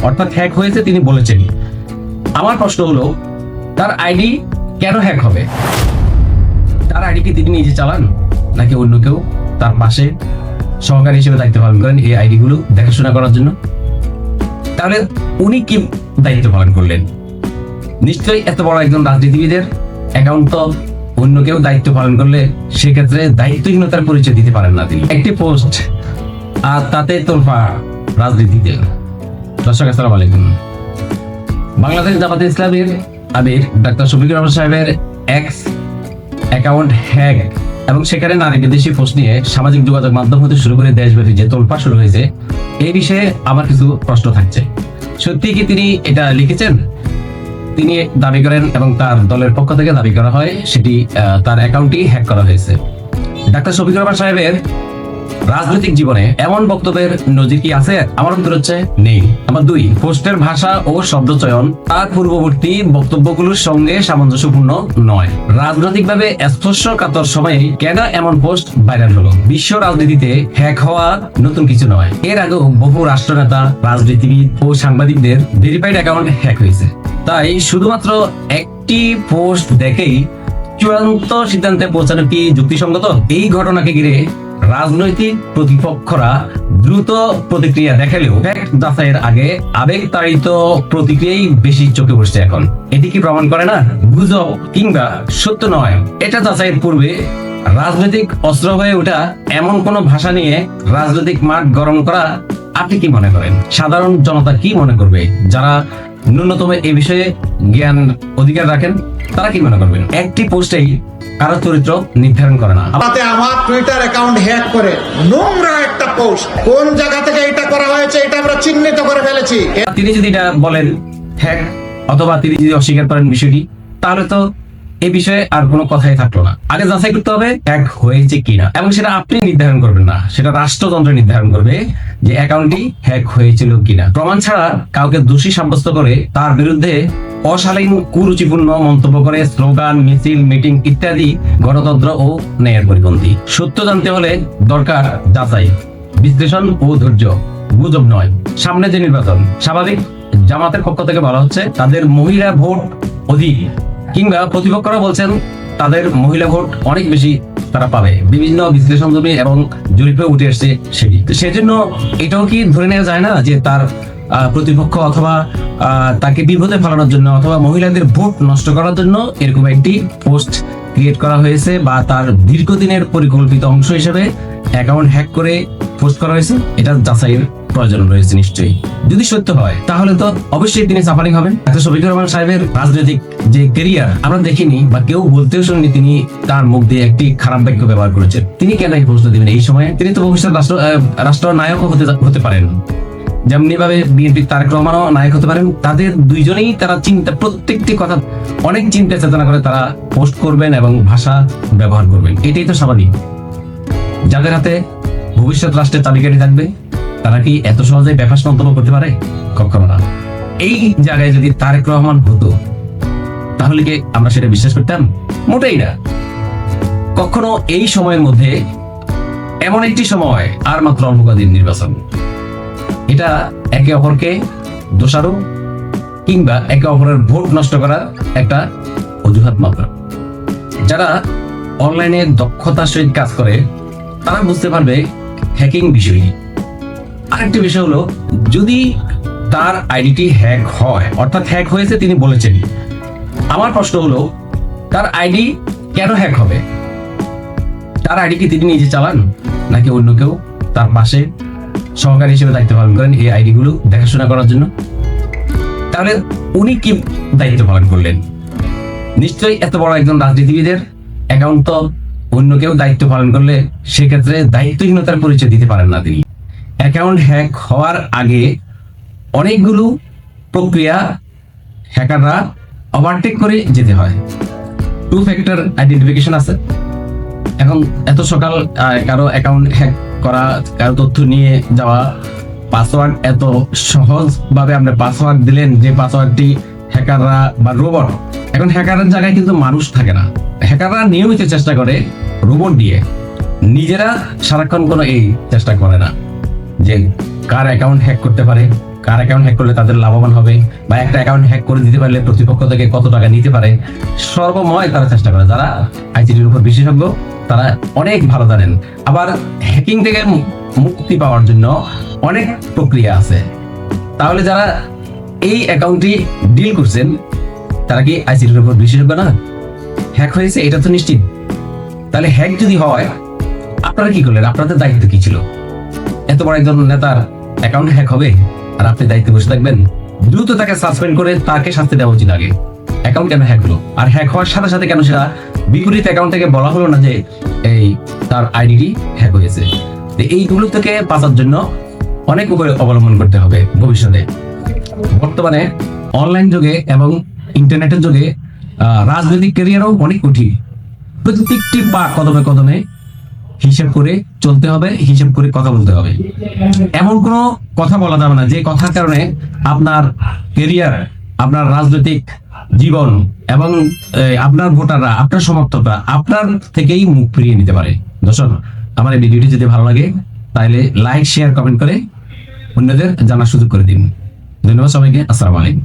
অর্থাৎ হ্যাক হয়েছে তিনি বলেছেন। আমার প্রশ্ন হলো, তার আইডি কেন হ্যাক হবে? তার আইডি কি তিনি নিজে চালান, নাকি অন্য কেউ তার পাশে সহকারী হিসেবে দায়িত্ব পালন করেন এই আইডি গুলো দেখাশোনা করার জন্য? তাহলে উনি কি দায়িত্ব পালন করলেন? নিশ্চয়ই এত বড় একজন রাজনীতিবিদের অ্যাকাউন্ট তো অন্য কেউ দায়িত্ব পালন করলে সেক্ষেত্রে দায়িত্বহীনতার পরিচয় দিতে পারেন না তিনি। একটি পোস্ট আর তাতে তোলফা রাজনীতিতে। দর্শক আসসালামু আলাইকুম। বাংলাদেশ জামাতে ইসলামের আমির ডাক্তার শফিকুর রহমান সাহেবের এক্স অ্যাকাউন্ট হ্যাক এবং সেখানে নারী বিদেশি পোস্ট নিয়ে সামাজিক যোগাযোগ মাধ্যম হতে শুরু করে দেশব্যাপী যে তোলফা শুরু হয়েছে, এই বিষয়ে আমার কিছু প্রশ্ন থাকছে। সত্যি কি তিনি এটা লিখেছেন? তিনি দাবি করেন এবং তার দলের পক্ষ থেকে দাবি করা হয় সেটি তার অ্যাকাউন্টটি হ্যাক করা হয়েছে। ডাক্তার শফিকুর রহমান সাহেবের রাজনৈতিক জীবনে এমন বক্তব্যের নজির কি আছে? আমার উত্তর হচ্ছে নেই। নাম্বার 2, পোস্টের ভাষা ও শব্দ চয়ন তার পূর্ববর্তী বক্তব্যগুলোর সঙ্গে সামঞ্জস্যপূর্ণ নয়। রাজনৈতিকভাবে স্পর্শকাতর সময়ে কেন এমন পোস্ট ভাইরাল হলো? বিশ্ব রাজনীতিতে হ্যাক হওয়া নতুন কিছু নয়। এর আগেও বহু রাষ্ট্রনেতা, রাজনীতিবিদ ও সাংবাদিকদের ভেরিফাইড অ্যাকাউন্ট হ্যাক হয়েছে। তাই শুধুমাত্র একটি পোস্ট দেখেই চূড়ান্ত সিদ্ধান্তে পৌঁছানো কি যুক্তিসঙ্গত? এই ঘটনাকে ঘিরে রাজনৈতিক প্রতিপক্ষরা দ্রুত প্রতিক্রিয়া দেখালেও ফ্যাক্ট যাচাইয়ের আগে আবেগতাড়িত প্রতিক্রিয়াই বেশি চোখে বসছে এখন। এটি কি প্রমাণ করে না গুজব কিংবা সত্য নয়? এটা যাচাইয়ের পূর্বে রাজনৈতিক অস্ত্র হয়ে ওঠা এমন কোন ভাষা নিয়ে রাজনৈতিক মাঠ গরম করা আপনি কি মনে করেন? সাধারণ জনতা কি মনে করবে? যারা ন্যূনতম এ বিষয়ে জ্ঞান অধিকার রাখেন তারা কি মনে করবেন? একটি পোস্টেই কারো চরিত্র নির্ধারণ করে না। তাতে আমার টুইটার অ্যাকাউন্ট হ্যাক করে নোংরা একটা পোস্ট, কোন জায়গা থেকে এটা করা হয়েছে এটা আমরা চিহ্নিত করে ফেলেছি। তিনি যদি এটা বলেন হ্যাক, অথবা তিনি যদি অস্বীকার করেন বিষয়টি, তাহলে তো এই বিষয়ে আর কোনো কথাই থাকলো না। আগে যাচাই করতে হবে হ্যাক হয়েছে কিনা, এবং সেটা আপনি নির্ধারণ করবেন না, সেটা রাষ্ট্রযন্ত্র নির্ধারণ করবে যে অ্যাকাউন্টটি হ্যাক হয়েছিল কিনা। প্রমাণ ছাড়া কাউকে দোষী সাব্যস্ত করে তার বিরুদ্ধে অশালীন কুরুচিপূর্ণ মন্তব্য করে স্লোগান, মিছিল, মিটিং ইত্যাদি গণতন্ত্র ও ন্যায়ের পরিপন্থী। সত্য জানতে হলে দরকার যাচাই, বিশ্লেষণ ও ধৈর্য, গুজব নয়। সামনে যে নির্বাচন, স্বাভাবিক জামাতের পক্ষ থেকে বলা হচ্ছে তাদের মহিলা ভোট অধিক, কিংবা প্রতিপক্ষরা বলছেন তাদের মহিলা ভোট অনেক বেশি তারা পাবে। বিভিন্ন বিশ্লেষণ জমি এবং জরিপে উঠে আসছে সেটি। সেজন্য এটাও কি ধরে নেওয়া যায় না যে তার প্রতিপক্ষ অথবা তাকে বিপদে ফেলানোর জন্য অথবা মহিলাদের ভোট নষ্ট করার জন্য এরকম একটি পোস্ট ক্রিয়েট করা হয়েছে, বা তার দীর্ঘদিনের পরিকল্পিত অংশ হিসেবে অ্যাকাউন্ট হ্যাক করে পোস্ট করা হয়েছে? এটা যাচাইয়ের প্রয়োজন রয়েছে নিশ্চয়ই। যদি সত্য হয় তাহলে তো অবশ্যই তিনি সাফারিং হবেন। ডাক্তার শফিকুর রহমান সাহেবের রাজনৈতিক যে ক্যারিয়ার আমরা দেখিনি বা কেউ বলতেও শুনিনি তিনি তার মুখ দিয়ে একটি খারাপ বাক্য ব্যবহার করেছেন। তিনি কেন এই প্রশ্ন দিবেন এই সময়ে? তিনি তো ভবিষ্যৎ রাষ্ট্র নায়ক হতে পারেন, যেমনি ভাবে বিএনপি তারেক রহমানও নায়ক হতে পারেন। তাদের দুইজনেই তারা চিন্তা, প্রত্যেকটি কথা অনেক চিন্তা চেতনা করে তারা পোস্ট করবেন এবং ভাষা ব্যবহার করবেন। এটাই তো স্বাভাবিক। যাদের হাতে ভবিষ্যৎ রাষ্ট্রের চাবিকাঠি থাকবে তারা কি এত সহজে বেফাস মন্তব্য করতে পারে? কখনো না। এই জায়গায় যদি তারেক রহমান হতো তাহলে কি আমরা সেটা বিশ্বাস করতাম? মোটেই না। কখনো এই সময়ের মধ্যে, এমন একটি সময় আর মাত্র অল্প কদিন নির্বাচন, এটা একে অপরকে দোষারোপ কিংবা একে অপরের ভোট নষ্ট করার একটা অজুহাত মাত্র। যারা অনলাইনে দক্ষতার সহিত কাজ করে তারা বুঝতে পারবে হ্যাকিং বিষয়টি। আরেকটি বিষয় হলো, যদি তার আইডিটি হ্যাক হয়, অর্থাৎ হ্যাক হয়েছে তিনি বলেছেন, আমার প্রশ্ন হলো তার আইডি কেন হ্যাক হবে? তার আইডি কি তিনি নিজে চালান, নাকি অন্য কেউ তার পাশে সহকারী হিসেবে দায়িত্ব পালন করেন এই আইডি গুলো দেখাশোনা করার জন্য? তাহলে উনি কি দায়িত্ব পালন করলেন? নিশ্চয়ই এত বড় একজন রাজনীতিবিদের অ্যাকাউন্ট তো অন্য কেউ দায়িত্ব পালন করলে সেক্ষেত্রে দায়িত্বহীনতার পরিচয় দিতে পারেন না তিনি। অ্যাকাউন্ট হ্যাক হওয়ার আগে অনেকগুলো প্রক্রিয়া হ্যাকাররা ওভারটেক করে যেতে হয়। 2 ফ্যাক্টর আইডেন্টিফিকেশন আছে। এখন এত সকাল কারো অ্যাকাউন্ট হ্যাক করা, কারো তথ্য নিয়ে যাওয়া, পাসওয়ার্ড এত সহজ ভাবে আপনি পাসওয়ার্ড দিলেন যে পাসওয়ার্ডটি হ্যাকাররা বা রোবট, এখন হ্যাকারের জায়গায় কিন্তু মানুষ থাকে না। হ্যাকাররা নিয়মিত চেষ্টা করে রোবট দিয়ে, নিজেরা সারাক্ষণ কোনো এই চেষ্টা করে না যে কার অ্যাকাউন্ট হ্যাক করতে পারে, কার অ্যাকাউন্ট হ্যাক করলে তাদের লাভবান হবে, বা একটা অ্যাকাউন্ট হ্যাক করে দিতে পারলে প্রতিপক্ষ থেকে কত টাকা নিতে পারে, সর্বময় তারা চেষ্টা করে। যারা আইসিটির উপর বিশেষজ্ঞ তারা অনেক ভালো জানেন। আবার হ্যাকিং থেকে মুক্তি পাওয়ার জন্য অনেক প্রক্রিয়া আছে। তাহলে যারা এই অ্যাকাউন্টটি ডিল করছেন তারা কি আইসিটির উপর বিশেষজ্ঞ না? হ্যাক হয়েছে এটা তো নিশ্চিত। তাহলে হ্যাক যদি হয় আপনারা কি করলেন? আপনাদের দায়িত্ব কি ছিল? এত বড় একজন নেতার অ্যাকাউন্ট হ্যাক হবে আর আপনি দায়িত্বে বসে থাকবেন? দ্রুত তাকে সাসপেন্ড করে তাকে শাস্তি দেওয়া উচিত আগে। অ্যাকাউন্ট কেন হ্যাক হলো? আর হ্যাক হওয়ার সাথে সাথে কেন সেটা বিপরীত অ্যাকাউন্ট থেকে বলা হলো না যে এই তার আইডিটি হ্যাক হয়েছে? এইগুলো থেকে বাঁচার জন্য অনেক উপায় অবলম্বন করতে হবে ভবিষ্যতে। বর্তমানে অনলাইন যুগে এবং ইন্টারনেটের যুগে রাজনৈতিক ক্যারিয়ারও অনেক কঠিন। প্রত্যেকটি পা কদমে কদমে হিসাব করে চলতে হবে, হিসাব করে কথা বলতে হবে। এমন কোনো কথা বলা যাবে না যে কথার কারণে আপনার ক্যারিয়ার, আপনার রাজনৈতিক জীবন এবং আপনার ভোটাররা, আপনার সমর্থকরা আপনার থেকেই মুখ ফিরিয়ে নিতে পারে। দর্শক, আমার এই ভিডিওটি যদি ভালো লাগে তাহলে লাইক, শেয়ার, কমেন্ট করে অন্যদের জানার সুযোগ করে দিন। ধন্যবাদ সবাইকে। আসসালামু আলাইকুম।